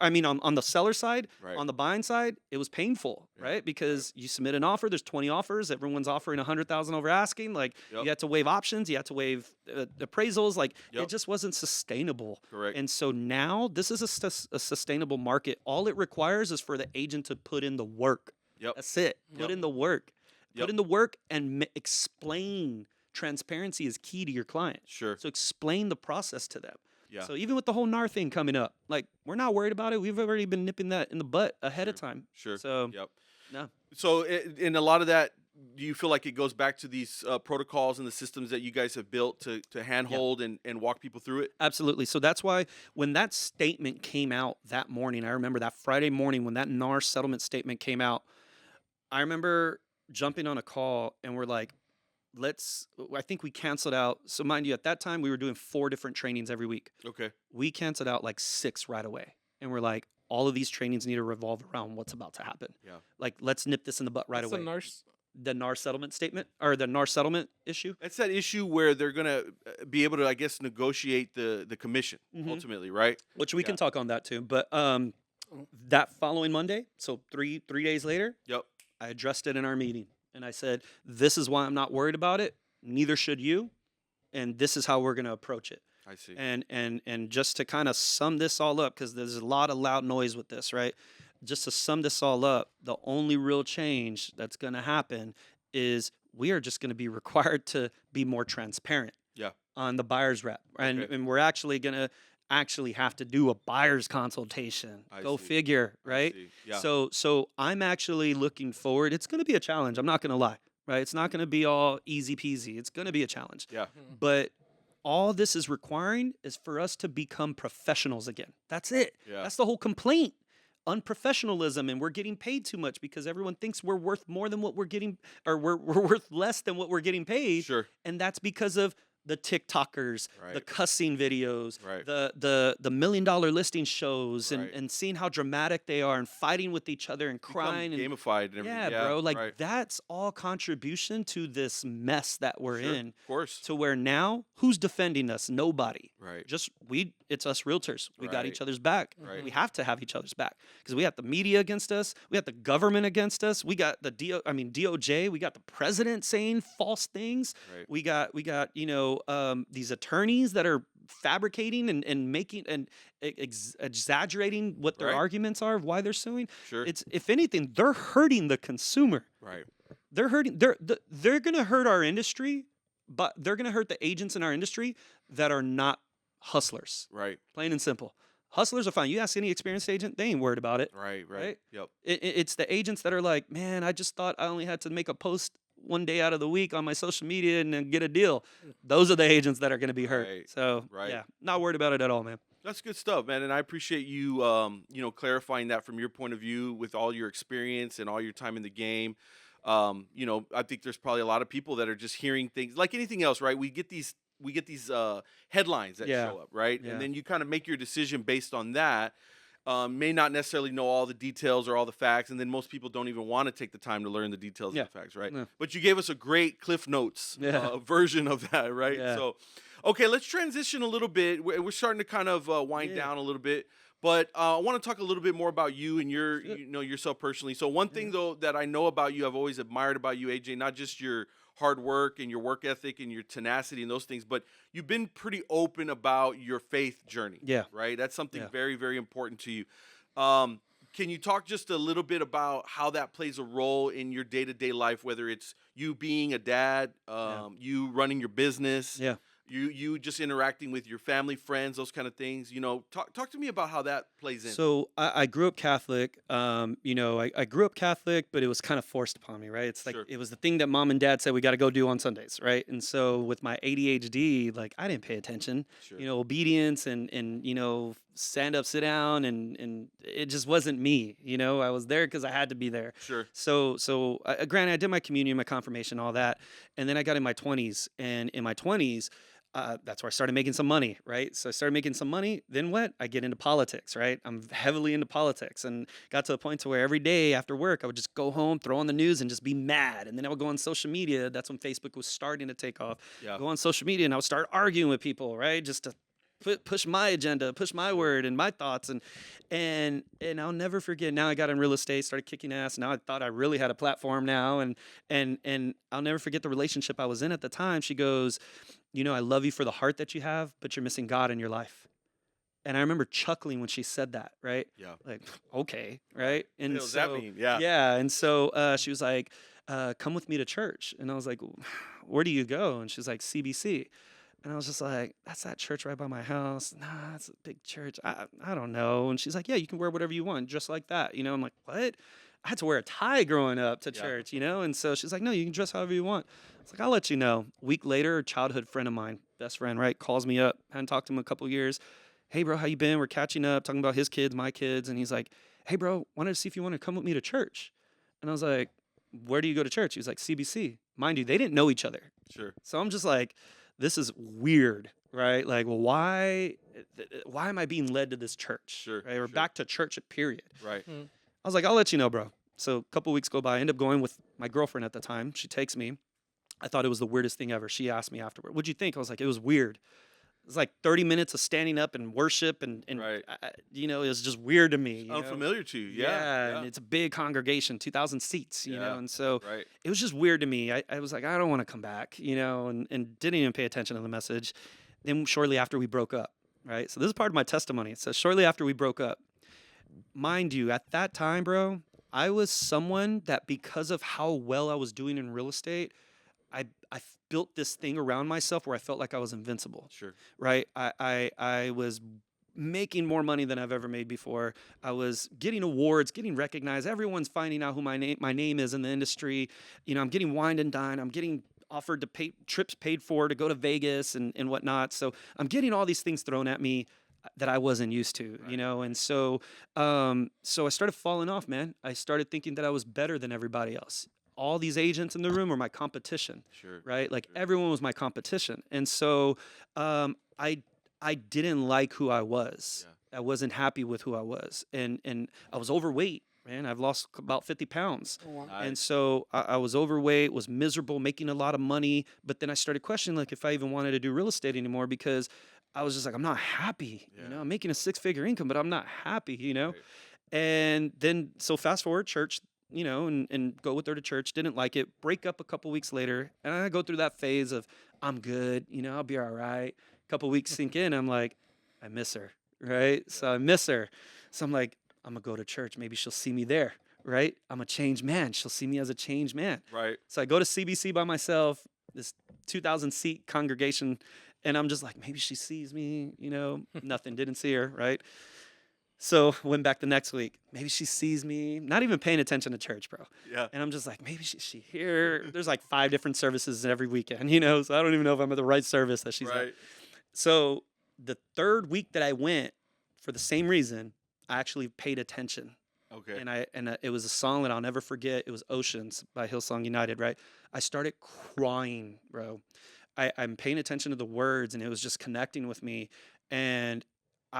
I mean, on the seller side. Right. On the buying side, it was painful, right? Because you submit an offer, there's 20 offers, everyone's offering $100,000 over asking. Like you had to waive options, you had to waive appraisals. Like it just wasn't sustainable. Correct. And so now this is a sustainable market. All it requires is for the agent to put in the work. Yep. That's it. Put in the work. Put in the work and explain. Transparency is key to your client. Sure. So explain the process to them. Yeah. So even with the whole NAR thing coming up, like we're not worried about it. We've already been nipping that in the butt ahead of time. Sure. So Yep. no. So in a lot of that, do you feel like it goes back to these protocols and the systems that you guys have built to handhold and walk people through it? Absolutely. So that's why when that statement came out that morning, I remember that Friday morning when that NAR settlement statement came out, I remember jumping on a call and we're like, I think we canceled out. So mind you, at that time we were doing 4 different trainings every week. Okay. We canceled out like 6 right away. And we're like, all of these trainings need to revolve around what's about to happen. Yeah. Like, let's nip this in the butt right What's away. the The NAR settlement statement or the NAR settlement issue. That's that issue where they're going to be able to, I guess, negotiate the commission ultimately, right? Which we can talk on that too. But that following Monday, so three days later, Yep. I addressed it in our meeting. And I said, this is why I'm not worried about it. Neither should you. And this is how we're going to approach it. I see. And just to kind of sum this all up, because there's a lot of loud noise with this, right? Just to sum this all up, the only real change that's going to happen is we are just going to be required to be more transparent on the buyer's rep. And we're actually going to have to do a buyer's consultation. Go figure, right? Yeah. So I'm actually looking forward. It's going to be a challenge. I'm not going to lie, right? It's not going to be all easy peasy. It's going to be a challenge. Yeah. But all this is requiring is for us to become professionals again. That's it. Yeah. That's the whole complaint. Unprofessionalism, and we're getting paid too much because everyone thinks we're worth more than what we're getting, or we're worth less than what we're getting paid. Sure. And that's because of the TikTokers, the Right. cussing videos, Right. the $1 million listing shows, Right. and seeing how dramatic they are and fighting with each other and Become crying and gamified and everything. yeah, bro. Like right. that's all contribution to this mess that we're Sure. in. Of course. To where now, who's defending us? Nobody. Right. Just it's us realtors. We got Right. each other's back. Right. We have to have each other's back because we have the media against us. We got the government against us. We got the DOJ. We got the president saying false things. Right. We got these attorneys that are fabricating and making and exaggerating what their Right. arguments are of why they're suing. Sure. It's if anything, they're hurting the consumer. Right. They're hurting. They're going to hurt our industry, but they're going to hurt the agents in our industry that are not hustlers. Right. Plain and simple. Hustlers are fine. You ask any experienced agent, they ain't worried about it. Right. Right? Yep. It's the agents that are like, man, I just thought I only had to make a post one day out of the week on my social media and then get a deal. Those are the agents that are going to be hurt. Right. So yeah, not worried about it at all, man. That's good stuff, man, and I appreciate you, clarifying that from your point of view with all your experience and all your time in the game. I think there's probably a lot of people that are just hearing things like anything else, right? We get these headlines that show up, right? Yeah. And then you kind of make your decision based on that. May not necessarily know all the details or all the facts, and then most people don't even want to take the time to learn the details of the facts, right? Yeah. But you gave us a great Cliff Notes version of that, right? Yeah. So, okay, let's transition a little bit. We're starting to kind of wind down a little bit, but I want to talk a little bit more about you and yourself personally. So one thing though that I know about you, I've always admired about you, AJ, not just your hard work and your work ethic and your tenacity and those things, but you've been pretty open about your faith journey. Yeah. Right? That's something very, very important to you. Can you talk just a little bit about how that plays a role in your day-to-day life, whether it's you being a dad, you running your business, you just interacting with your family, friends, those kind of things? Talk to me about how that plays in. So I grew up Catholic. I grew up Catholic, but it was kind of forced upon me, right? It's like it was the thing that mom and dad said we got to go do on Sundays, right? And so with my ADHD, like I didn't pay attention. Obedience and stand up, sit down, and it just wasn't me. I was there because I had to be there. Sure. So granted, I did my communion, my confirmation, all that, and then I got in my 20s, and in my 20s. That's where I started making some money, right? So I started making some money. Then what? I get into politics, right? I'm heavily into politics, and got to the point to where every day after work, I would just go home, throw on the news, and just be mad. And then I would go on social media. That's when Facebook was starting to take off. Go on social media, and I would start arguing with people, right? Just to push my agenda, push my word and my thoughts, and I'll never forget. Now I got in real estate, started kicking ass. Now I thought I really had a platform now, and I'll never forget the relationship I was in at the time. She goes, I love you for the heart that you have, but you're missing God in your life. And I remember chuckling when she said that, right? Yeah. Like, okay, right? And What does so, that mean? Yeah. Yeah. And so she was like, come with me to church. And I was like, where do you go? And she's like, CBC. And I was just like, that's that church right by my house. Nah, that's a big church. I don't know. And she's like, yeah, you can wear whatever you want, just like that. I'm like, what? I had to wear a tie growing up to Yeah. church, you know? And so she's like, no, you can dress however you want. It's like, I'll let you know. A week later, a childhood friend of mine, best friend, right, calls me up. Hadn't talked to him in a couple of years. Hey, bro, how you been? We're catching up, talking about his kids, my kids. And he's like, hey, bro, wanted to see if you want to come with me to church. And I was like, where do you go to church? He was like, CBC. Mind you, they didn't know each other. Sure. So I'm just like, this is weird, right? Like, well, why am I being led to this church? Sure, Right? Or sure. back to church, period. Right. Mm. I was like, I'll let you know, bro. So a couple weeks go by. I end up going with my girlfriend at the time. She takes me. I thought it was the weirdest thing ever. She asked me afterward, what'd you think? I was like, it was weird. It was like 30 minutes of standing up and worship and Right. you know, it was just weird to me. You know? Unfamiliar to you. Yeah, Yeah. and it's a big congregation, 2,000 seats, you know, Yeah, and so Right. it was just weird to me. I was like, I don't want to come back, you know, and didn't even pay attention to the message. Then shortly after we broke up, right? So this is part of my testimony. It says, shortly after we broke up, mind you, at that time, bro, I was someone that because of how well I was doing in real estate, I built this thing around myself where I felt like I was invincible, Sure. right? I was making more money than I've ever made before. I was getting awards, getting recognized. Everyone's finding out who my name is in the industry. You know, I'm getting wined and dined. I'm getting offered to pay trips paid for to go to Vegas and whatnot. So I'm getting all these things thrown at me that I wasn't used to, you Right, know, and so so I started falling off, man. I started thinking that I was better than everybody else. All these agents in the room were my competition, Sure. right? Like Sure. everyone was my competition, and so I didn't like who I was. Yeah. I wasn't happy with who I was, and I was overweight. Man, I've lost about 50 pounds. Oh, wow. And Nice. so I was overweight, was miserable, making a lot of money. But then I started questioning like if I even wanted to do real estate anymore because I was just like, I'm not happy. You Yeah. know, I'm making a 6-figure income, but I'm not happy, you know? Right. And then so fast forward, church, you know, and go with her to church, didn't like it, break up a couple weeks later. And I go through that phase of I'm good, you know, I'll be all right. A couple weeks sink in, I'm like, I miss her, right? So I miss her. So I'm like, I'm gonna go to church. Maybe she'll see me there, right? I'm a changed man. She'll see me as a changed man. Right. So I go to CBC by myself, this 2,000 seat congregation, and I'm just like, maybe she sees me, you know, nothing, didn't see her, right? So went back the next week. Maybe she sees me, not even paying attention to church, bro. Yeah. And I'm just like, maybe she here. There's like 5 different services every weekend, you know, so I don't even know if I'm at the right service that she's at. Right. So the third week that I went, for the same reason, I actually paid attention. Okay. And it was a song that I'll never forget. It was Oceans by Hillsong United, right? I started crying, bro. I'm paying attention to the words, and it was just connecting with me. And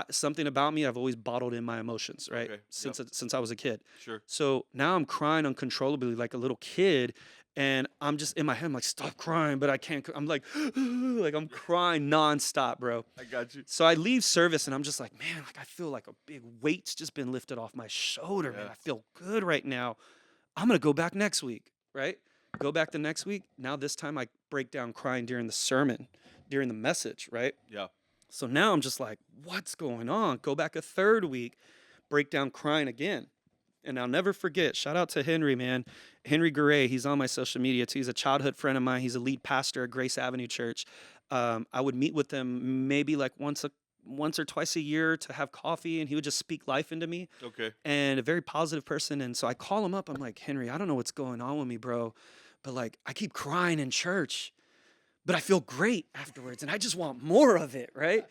something about me, I've always bottled in my emotions, right? Okay, Since I was a kid. Sure. So now I'm crying uncontrollably like a little kid. And I'm just in my head, I'm like, stop crying, but I can't. I'm like, like I'm crying nonstop, bro. I got you. So I leave service and I'm just like, man, like I feel like a big weight's just been lifted off my shoulder, man. Yeah. I feel good right now. I'm gonna go back next week, right? Go back the next week. Now this time I break down crying during the sermon, during the message, right? Yeah. So now I'm just like, what's going on? Go back a third week, break down crying again. And I'll never forget, shout out to Henry, man. Henry Garay, he's on my social media too. He's a childhood friend of mine. He's a lead pastor at Grace Avenue Church. I would meet with him maybe like once or twice a year to have coffee, and he would just speak life into me. Okay. And a very positive person. And so I call him up. I'm like, Henry, I don't know what's going on with me, bro, but like I keep crying in church, but I feel great afterwards, and I just want more of it, right?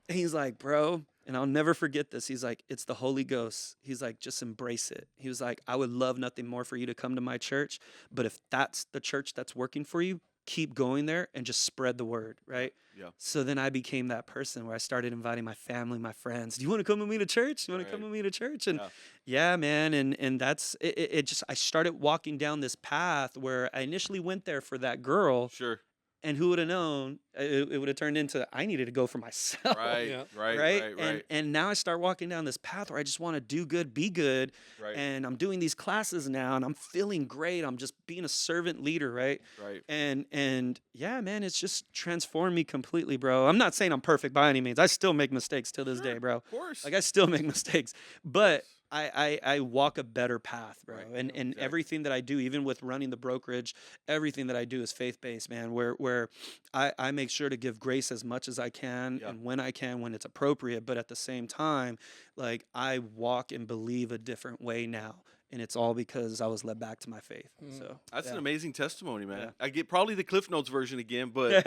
And he's like, bro, and I'll never forget this. He's like, it's the Holy Ghost. He's like, just embrace it. He was like, I would love nothing more for you to come to my church, but if that's the church that's working for you, keep going there and just spread the word, right? Yeah. So then I became that person where I started inviting my family, my friends. Do you want to come with me to church? You want to come Right. with me to church? And Yeah. yeah, man. And that's it. It just, I started walking down this path where I initially went there for that girl. Sure. And who would have known it would have turned into I needed to go for myself. Right. Yeah. Right. Right? Right. Right. And now I start walking down this path where I just want to do good, be good. Right. And I'm doing these classes now and I'm feeling great. I'm just being a servant leader, right? Right. And yeah, man, it's just transformed me completely, bro. I'm not saying I'm perfect by any means. I still make mistakes till this Sure, day, bro. Of course. Like I still make mistakes. But I walk a better path, bro. Right. And Exactly. everything that I do, even with running the brokerage, everything that I do is faith-based, man, where I make sure to give grace as much as I can Yeah. and when I can, when it's appropriate. But at the same time, like I walk and believe a different way now. and it's all because I was led back to my faith. So That's yeah. an amazing testimony, man. Yeah. I get probably the Cliff Notes version again, but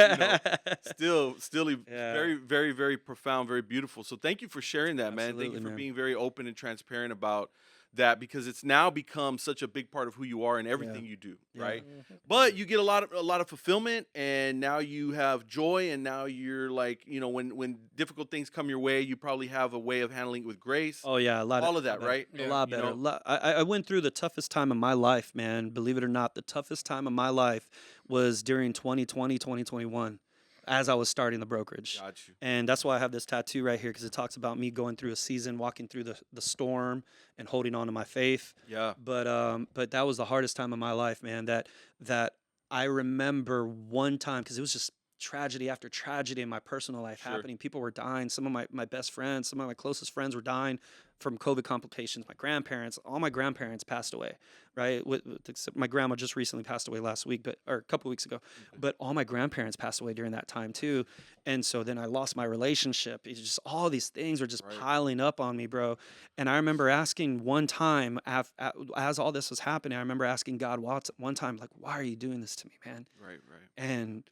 still Yeah. very, very, very profound, very beautiful. So thank you for sharing that, man. Thank Absolutely, you for man. being very open and transparent about that, because it's now become such a big part of who you are and everything you do, Yeah. right? But you get a lot of fulfillment, and now you have joy, and now you're like, when difficult things come your way, you probably have a way of handling it with grace. Oh yeah, all of that, better. right? A lot better. I went through the toughest time of my life, man. Believe it or not, the toughest time of my life was during 2020, 2021, as I was starting the brokerage. Got you. And that's why I have this tattoo right here, because it talks about me going through a season, walking through the storm, and holding on to my faith. Yeah. But that was the hardest time of my life, man. That I remember one time, because it was just tragedy after tragedy in my personal life happening. People were dying. Some of my best friends, some of my closest friends were dying from COVID complications. My grandparents, all my grandparents passed away, right? Except my grandma just recently passed away last week, or a couple weeks ago. But all my grandparents passed away during that time too. And so then I lost my relationship. It's just all these things were just piling up on me, bro. And I remember asking one time, as all this was happening, I remember asking God one time, like, why are you doing this to me, man? Right. And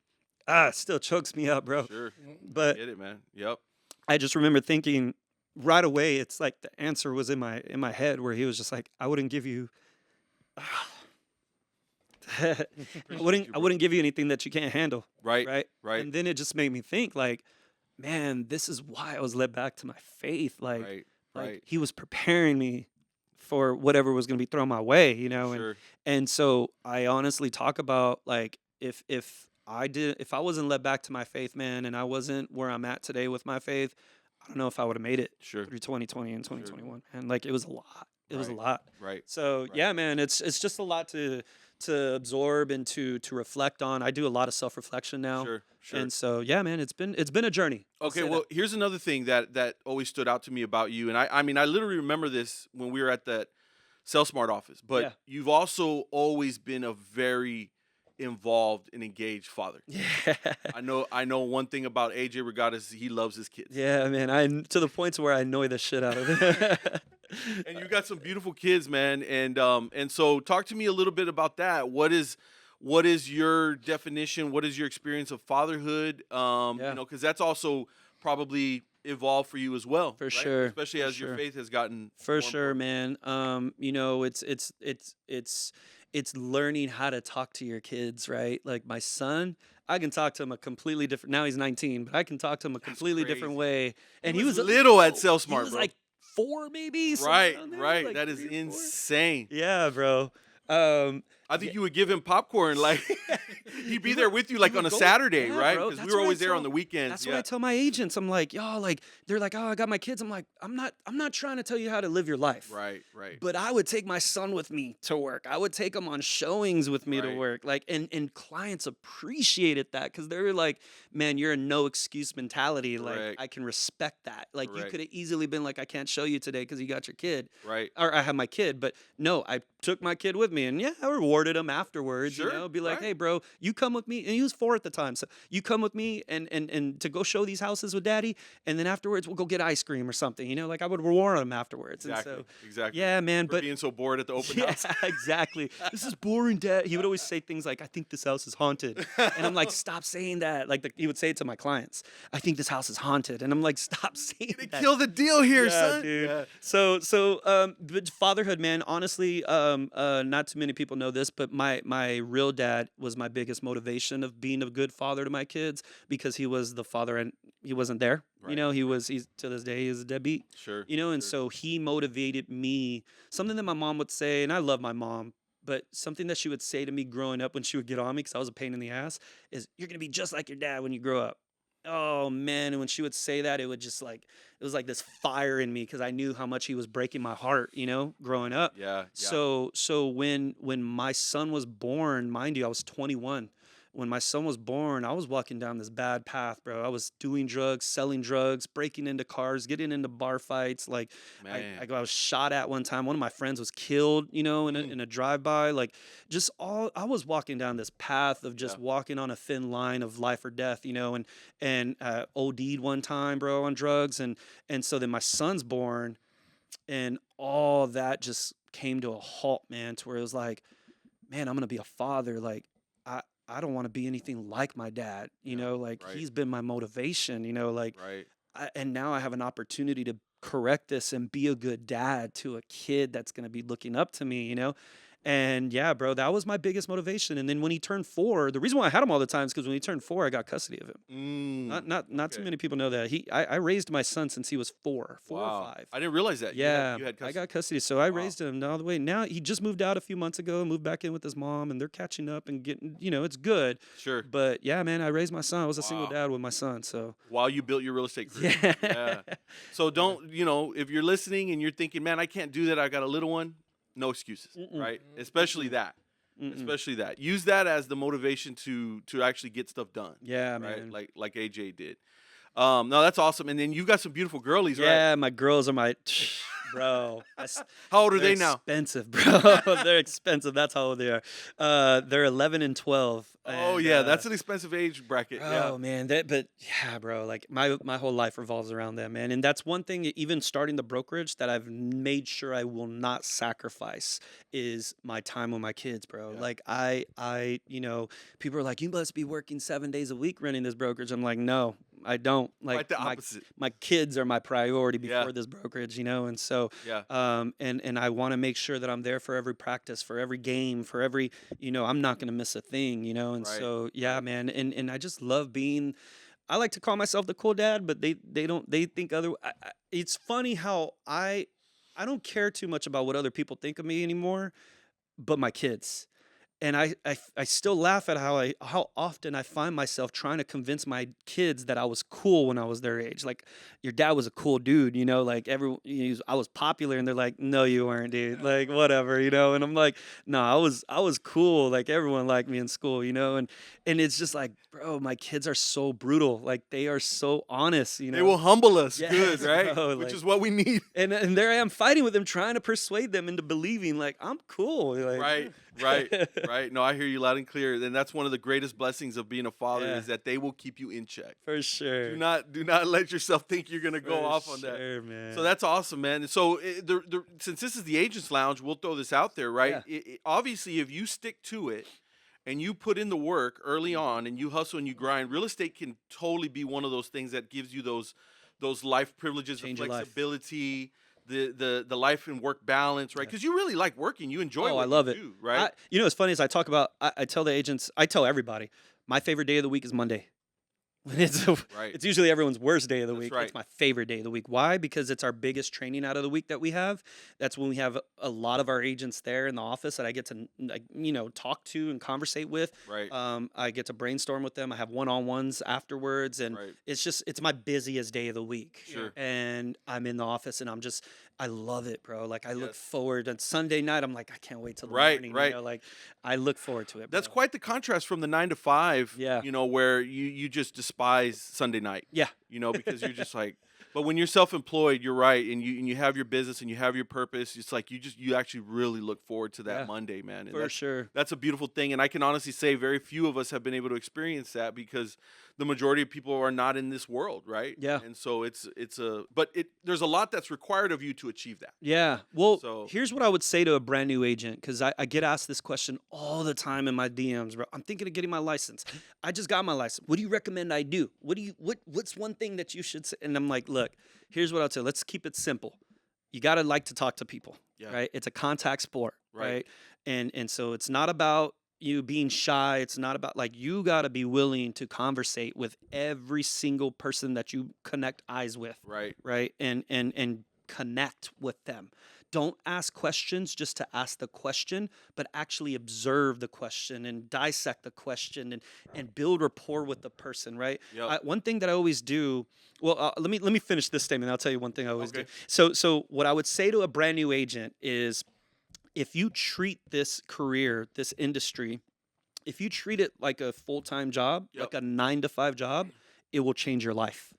it still chokes me up, bro. Sure. But Get it, man. Yep. I just remember thinking right away, it's like the answer was in my head, where he was just like, I wouldn't give you I wouldn't give you anything that you can't handle. Right. And then it just made me think, like, man, this is why I was led back to my faith. Like, Right. he was preparing me for whatever was going to be thrown my way, Sure. And so I honestly talk about, like, if I wasn't led back to my faith, man, and I wasn't where I'm at today with my faith, I don't know if I would have made it Sure. through 2020 and 2021. And like, it was a lot. It was a lot. Right. So yeah, man, it's just a lot to absorb and to reflect on. I do a lot of self-reflection now. Sure. And so yeah, man, it's been a journey. Okay, well, here's another thing that always stood out to me about you, and I mean, I literally remember this when we were at that SellSmart office. But you've also always been a very involved and engaged father. Yeah. I know one thing about AJ Reygadas, he loves his kids. Yeah, man. To the point where I annoy the shit out of them. And you got some beautiful kids, man. And so talk to me a little bit about that. What is your definition? What is your experience of fatherhood? Because that's also probably evolved for you as well. For right? sure. Especially as your faith has gotten For more sure, important. man. It's learning how to talk to your kids, right? Like my son, I can talk to him a completely different. Now he's 19, but I can talk to him a completely different way. And he was little at SellSmart, He was bro. like 4, maybe. Right. Like That is 3 or 4. insane. Yeah, bro. I think you would give him popcorn, like he'd be there with you, like on a Saturday, yeah, right? bro. Because we That's were what I always there tell- on the weekends. That's what I tell my agents. I'm like, y'all, like, they're like, oh, I got my kids. I'm like, I'm not trying to tell you how to live your life. Right. But I would take my son with me to work. I would take him on showings with me to Right. work. Like, and clients appreciated that, because they were like, man, you're a no excuse mentality. Like, Correct. I can respect that. Like, you Correct. could have easily been like, I can't show you today because you got your kid. Right. Or I have my kid. But no, I took my kid with me, and I rewarded him afterwards. Sure, Be like, right. hey, bro, you come with me. And he was 4 at the time. So you come with me and to go show these houses with daddy. And then afterwards, we'll go get ice cream or something. Like, I would reward him afterwards. Exactly. And so, Exactly. yeah, man. For But being so bored at the open yeah, house. exactly. This is boring, Dad. He would always say things like, I think this house is haunted. And I'm like, stop saying that. Like, he would say it to my clients. I think this house is haunted. And I'm like, stop saying that. Kill the deal here, Yeah, son. dude. Yeah. But fatherhood, man, honestly, not too many people know this, but my real dad was my biggest motivation of being a good father to my kids, because he was the father and he wasn't there. Right. He's to this day, he's a deadbeat. Sure. And so he motivated me. Something that my mom would say, and I love my mom, but something that she would say to me growing up when she would get on me, because I was a pain in the ass, is, you're going to be just like your dad when you grow up. Oh, man. And when she would say that, it would just like, it was like this fire in me, because I knew how much he was breaking my heart, growing up. Yeah. So when my son was born, mind you, I was 21. When my son was born, I was walking down this bad path, bro. I was doing drugs, selling drugs, breaking into cars, getting into bar fights. Like, I was shot at one time. One of my friends was killed, in a drive-by. Like, I was walking down this path of just walking on a thin line of life or death, and OD'd one time, bro, on drugs. And so then my son's born. And all that just came to a halt, man, to where it was like, man, I'm gonna be a father. Like, I don't want to be anything like my dad. You Yeah, know, like right, he's been my motivation. You know, like, right. and now I have an opportunity to correct this and be a good dad to a kid that's gonna be looking up to me. You know, and yeah, bro, that was my biggest motivation. And then when he turned 4, the reason why I had him all the time is because when he turned 4, I got custody of him. Not too Okay. many people know that. I raised my son since he was 4 or Wow. 5. I didn't realize that. Yeah, You had I custody. got custody, so I Wow. raised him all the way. Now he just moved out a few months ago, moved back in with his mom, and they're catching up and getting, it's good. Sure. But yeah, man, I raised my son. I was a single Wow. dad with my son, so While you built your real estate career. yeah, Yeah. So don't, if you're listening and you're thinking, man, I can't do that. I got a little one. No excuses, Mm-mm. right? Especially that. Mm-mm. Especially that. Use that as the motivation to actually get stuff done. Yeah, Right? man. Like AJ did. No, that's awesome. And then you got some beautiful girlies, right? Yeah, my girls are my bro. How old are They're they now? expensive, bro. They're expensive. That's how old they are. They're 11 and 12. Oh and, yeah, that's an expensive age bracket. Oh man, but yeah, bro. Like my whole life revolves around that, man. And that's one thing. Even starting the brokerage, that I've made sure I will not sacrifice is my time with my kids, bro. Yeah. Like people are like, you must be working 7 days a week running this brokerage. I'm like, no, I don't. Like Quite the opposite. my kids are my priority Yeah. before this brokerage, and so Yeah. and I want to make sure that I'm there for every practice, for every game, for every I'm not gonna miss a thing, and Right. so yeah, man, and I just love being. I like to call myself the cool dad, but they don't. They think other. It's funny how I don't care too much about what other people think of me anymore, but my kids. And I still laugh at how often I find myself trying to convince my kids that I was cool when I was their age. Like, your dad was a cool dude, like I was popular, and they're like, no, you weren't, dude. Like, whatever, And I'm like, no, I was cool. Like, everyone liked me in school, And it's just like, bro, my kids are so brutal. Like, they are so honest, They will humble us Yes, good, right? bro, Which like- is what we need. And there I am fighting with them, trying to persuade them into believing like I'm cool. Like, Right. No, I hear you loud and clear. And that's one of the greatest blessings of being a father Yeah. is that they will keep you in check. For sure. Do not let yourself think you're gonna go off on that. Sure, man. So that's awesome, man. So since this is the Agents Lounge, we'll throw this out there, right? Yeah. Obviously, if you stick to it and you put in the work early on and you hustle and you grind, real estate can totally be one of those things that gives you those life privileges, Change the your life. flexibility, the life and work balance, right? Because you really like working, you enjoy. Oh, what I love you it. do, right? What's funny is I talk about. I tell the agents. I tell everybody. My favorite day of the week is Monday. It's Right. it's usually everyone's worst day of the That's week. right. It's my favorite day of the week. Why? Because it's our biggest training out of the week that we have. That's when we have a lot of our agents there in the office that I get to talk to and conversate with. Right. I get to brainstorm with them. I have one-on-ones afterwards, and Right. it's my busiest day of the week. Sure. And I'm in the office, and I love it, bro. Like, I look Yes. forward. On Sunday night, I'm like, I can't wait till the Right, morning. right. Like, I look forward to it. That's bro. quite the contrast from the 9 to 5. Yeah. Where you just despise Sunday night. Yeah. Because you're just like. But when you're self-employed, you're right, and you have your business and you have your purpose. It's like you actually really look forward to that Yeah. Monday, man. And For sure. That's a beautiful thing, and I can honestly say very few of us have been able to experience that because the majority of people are not in this world, right? Yeah. And so there's a lot that's required of you to achieve that. Yeah. Well, So- here's what I would say to a brand new agent, because I get asked this question all the time in my DMs, bro. I'm thinking of getting my license. I just got my license. What do you recommend I do? What's one thing that you should say? And I'm like, look, here's what I'll tell you. Let's keep it simple. You got to like to talk to people, Yeah. right? It's a contact sport, Right. right? And so it's not about you being shy. It's not about, like, you got to be willing to conversate with every single person that you connect eyes with, Right. right? And connect with them. Don't ask questions just to ask the question, but actually observe the question and dissect the question and build rapport with the person, right? Yep. One thing that I always do. Well, let me finish this statement. I'll tell you one thing I always Okay. do. So what I would say to a brand new agent is, if you treat this career, this industry, if you treat it like a full-time job, Yep. like a 9 to 5 job, it will change your life.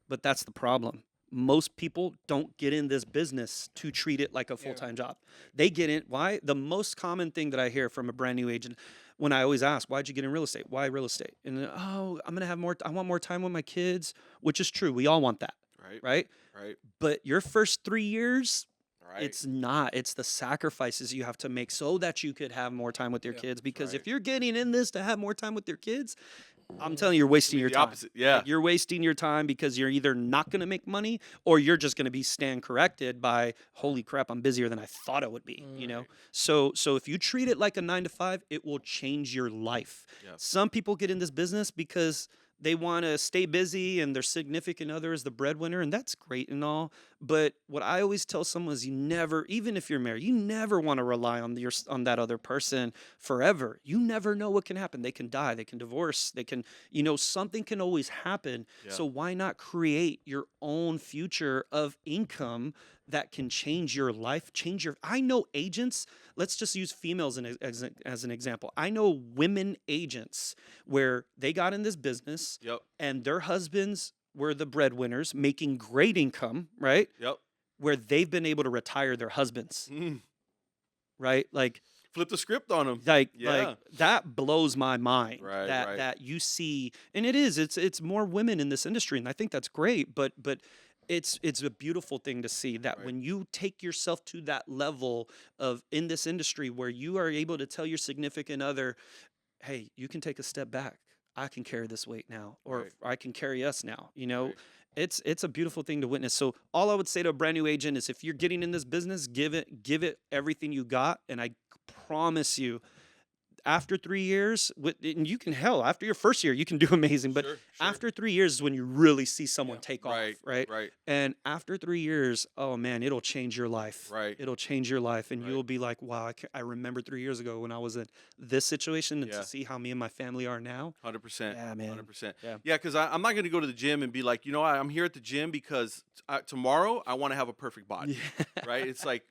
But that's the problem. Most people don't get in this business to treat it like a full-time job. They get in. Why? The most common thing that I hear from a brand new agent, when I always ask, why'd you get in real estate? Why real estate? And I want more time with my kids, which is true. We all want that. Right. But your first 3 years, Right. it's not. It's the sacrifices you have to make so that you could have more time with your kids. Because if you're getting in this to have more time with your kids, I'm telling you, you're wasting your time. Opposite. Yeah. Like, you're wasting your time because you're either not going to make money or you're just going to be stand corrected by, holy crap, I'm busier than I thought I would be, you know? So if you treat it like a 9 to 5, it will change your life. Yeah. Some people get in this business because they want to stay busy and their significant other is the breadwinner, and that's great and all. But what I always tell someone is, you never, even if you're married, you never want to rely on that other person forever. You never know what can happen. They can die, they can divorce, they can, something can always happen. Yeah. So why not create your own future of income that can change your life, I know agents, let's just use females as an example. I know women agents where they got in this business and their husbands were the breadwinners making great income, right? Yep. Where they've been able to retire their husbands, right? Like, flip the script on them. Like that blows my mind. Right, that you see, and it's more women in this industry, and I think that's great. But it's a beautiful thing to see that when you take yourself to that level of in this industry where you are able to tell your significant other, hey, you can take a step back. I can carry this weight now, or I can carry us now. It's a beautiful thing to witness. So all I would say to a brand new agent is, if you're getting in this business, give it everything you got, and I promise you, after 3 years, and you can, after your first year, you can do amazing. But after 3 years is when you really see someone take off, right? And after 3 years, oh man, it'll change your life. Right. It'll change your life, and you'll be like, wow, I remember 3 years ago when I was in this situation, and to see how me and my family are now. 100%. Yeah, man. 100%. Yeah. Yeah, because I'm not going to go to the gym and be like, I'm here at the gym because tomorrow I want to have a perfect body, right? It's like,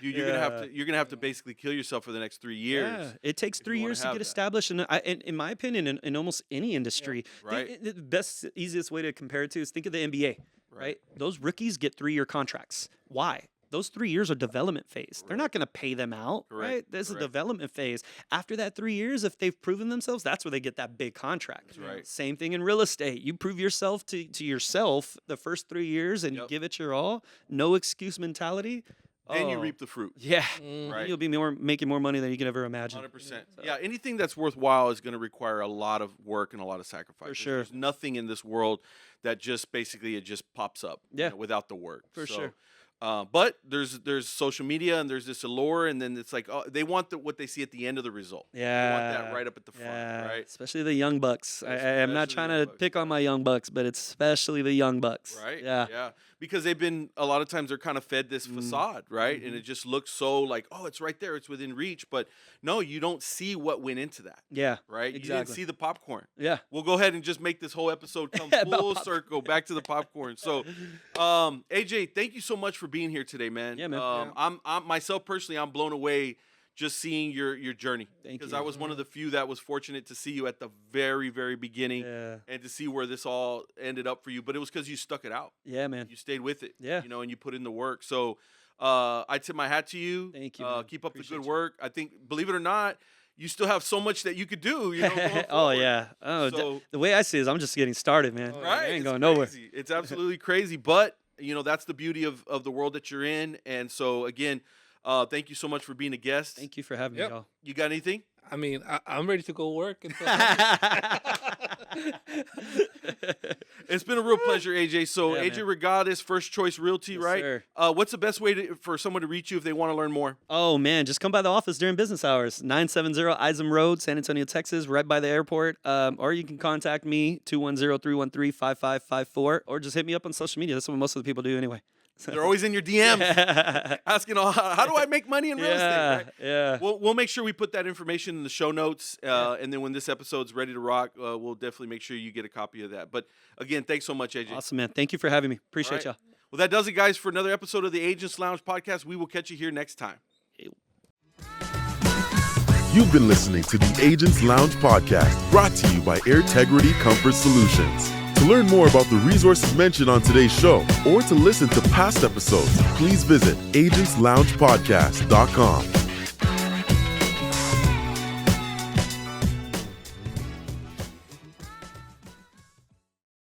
dude, you're gonna have to basically kill yourself for the next 3 years. Yeah, it takes 3 years to get established, and in my opinion, in almost any industry, the best, easiest way to compare it to is think of the NBA. Right? Those rookies get 3-year contracts. Why? Those 3 years are development phase. They're not going to pay them out, right? There's a development phase. After that 3 years, if they've proven themselves, that's where they get that big contract. Right. Same thing in real estate. You prove yourself to yourself the first 3 years, and you give it your all. No excuse mentality. Then you reap the fruit. Yeah. Right. You'll be making more money than you can ever imagine. 100%. So. Yeah, anything that's worthwhile is going to require a lot of work and a lot of sacrifice. For sure. There's nothing in this world that just basically it just pops up without the work. For sure. But there's social media, and there's this allure, and then it's like, they want what they see at the end of the result. Yeah. They want that right up at the front, right? Especially the young bucks. I'm not trying to pick on my young bucks, but it's especially the young bucks. Right. Yeah. Yeah. Because they've been, a lot of times they're kind of fed this facade, right? And it just looks so like, oh, it's right there, it's within reach. But no, you don't see what went into that. Yeah. Right? Exactly. You didn't see the popcorn. Yeah. We'll go ahead and just make this whole episode come full circle back to the popcorn. So, AJ, thank you so much for being here today, man. Yeah, man. I'm myself personally, I'm blown away just seeing your journey. Thank you. Because I was one of the few that was fortunate to see you at the very, very beginning and to see where this all ended up for you. But it was because you stuck it out. Yeah, man. You stayed with it. Yeah. And you put in the work. So I tip my hat to you. Thank you. Keep up the good work. I think, believe it or not, you still have so much that you could do. Going Oh, forward. yeah. Oh, So- the way I see it is I'm just getting started, man. Right. I ain't It's going nowhere. crazy. It's absolutely crazy. But, that's the beauty of the world that you're in. And so, again, thank you so much for being a guest. Thank you for having me, y'all. You got anything? I mean, I'm ready to go work. It's been a real pleasure, AJ. So, Yeah, AJ man. Reygadas, First Choice Realty, Yes, right? sir. What's the best way for someone to reach you if they want to learn more? Oh, man, just come by the office during business hours. 970 Isam Road, San Antonio, Texas, right by the airport. Or you can contact me, 210-313-5554, or just hit me up on social media. That's what most of the people do anyway. They're always in your DMs asking, how do I make money in real estate? Right? Yeah. We'll make sure we put that information in the show notes. And then when this episode's ready to rock, we'll definitely make sure you get a copy of that. But again, thanks so much, AJ. Awesome, man. Thank you for having me. Appreciate y'all. Well, that does it, guys, for another episode of the Agents Lounge podcast. We will catch you here next time. You've been listening to the Agents Lounge podcast, brought to you by Airtegrity Comfort Solutions. To learn more about the resources mentioned on today's show or to listen to past episodes, please visit agentsloungepodcast.com.